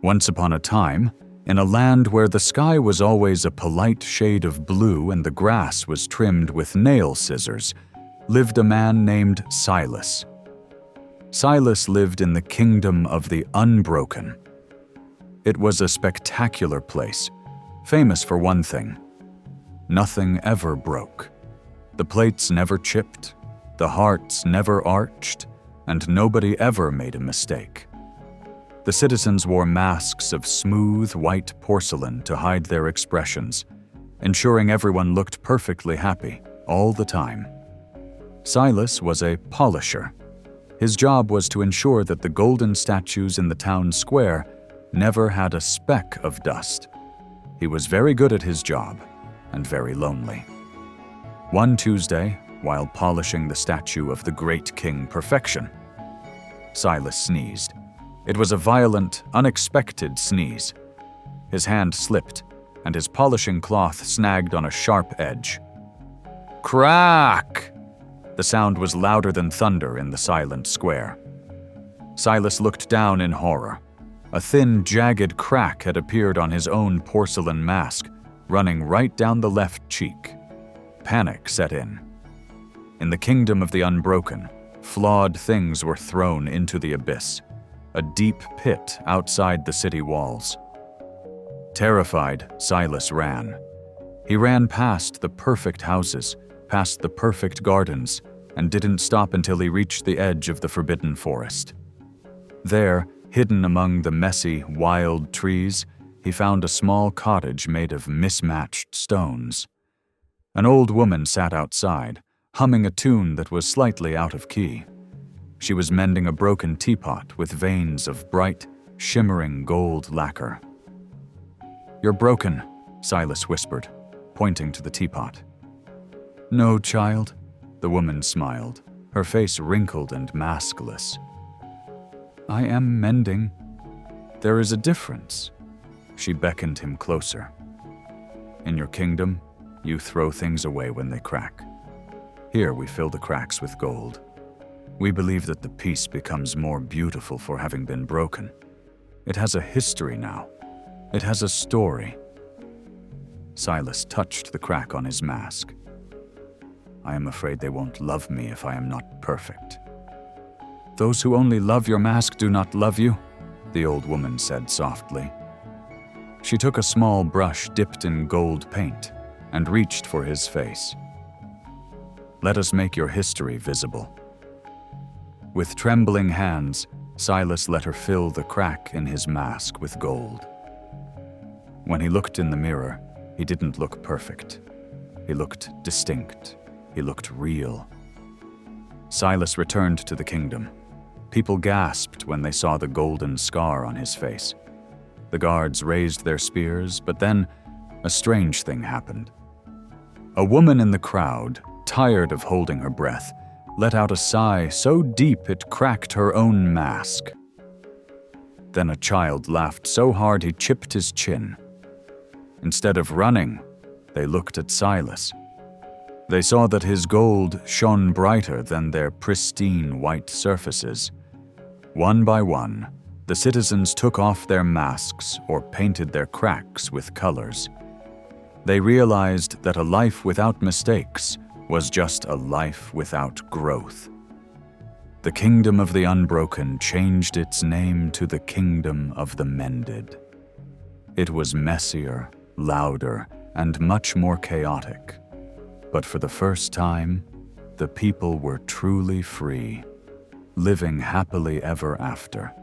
Once upon a time, in a land where the sky was always a polite shade of blue and the grass was trimmed with nail scissors, lived a man named Silas. Silas lived in the kingdom of the Unbroken. It was a spectacular place, famous for one thing: nothing ever broke. The plates never chipped, the hearts never arched, and nobody ever made a mistake. The citizens wore masks of smooth white porcelain to hide their expressions, ensuring everyone looked perfectly happy all the time. Silas was a polisher. His job was to ensure that the golden statues in the town square never had a speck of dust. He was very good at his job and very lonely. One Tuesday, while polishing the statue of the great King Perfection, Silas sneezed. It was a violent, unexpected sneeze. His hand slipped, and his polishing cloth snagged on a sharp edge. Crack! The sound was louder than thunder in the silent square. Silas looked down in horror. A thin, jagged crack had appeared on his own porcelain mask, running right down the left cheek. Panic set in. In the kingdom of the Unbroken, flawed things were thrown into the abyss, a deep pit outside the city walls. Terrified, Silas ran. He ran past the perfect houses, past the perfect gardens, and didn't stop until he reached the edge of the forbidden forest. There, hidden among the messy, wild trees, he found a small cottage made of mismatched stones. An old woman sat outside, humming a tune that was slightly out of key. She was mending a broken teapot with veins of bright, shimmering gold lacquer. "You're broken," Silas whispered, pointing to the teapot. "No, child," the woman smiled, her face wrinkled and maskless. "I am mending. There is a difference." She beckoned him closer. "In your kingdom, you throw things away when they crack. Here we fill the cracks with gold. We believe that the piece becomes more beautiful for having been broken. It has a history now. It has a story." Silas touched the crack on his mask. "I am afraid they won't love me if I am not perfect." "Those who only love your mask do not love you," the old woman said softly. She took a small brush dipped in gold paint and reached for his face. "Let us make your history visible." With trembling hands, Silas let her fill the crack in his mask with gold. When he looked in the mirror, he didn't look perfect. He looked distinct. He looked real. Silas returned to the kingdom. People gasped when they saw the golden scar on his face. The guards raised their spears, but then a strange thing happened. A woman in the crowd, tired of holding her breath, let out a sigh so deep it cracked her own mask. Then a child laughed so hard he chipped his chin. Instead of running, they looked at Silas. They saw that his gold shone brighter than their pristine white surfaces. One by one, the citizens took off their masks or painted their cracks with colors. They realized that a life without mistakes was just a life without growth. The kingdom of the Unbroken changed its name to the kingdom of the Mended. It was messier, louder, and much more chaotic. But for the first time, the people were truly free, living happily ever after.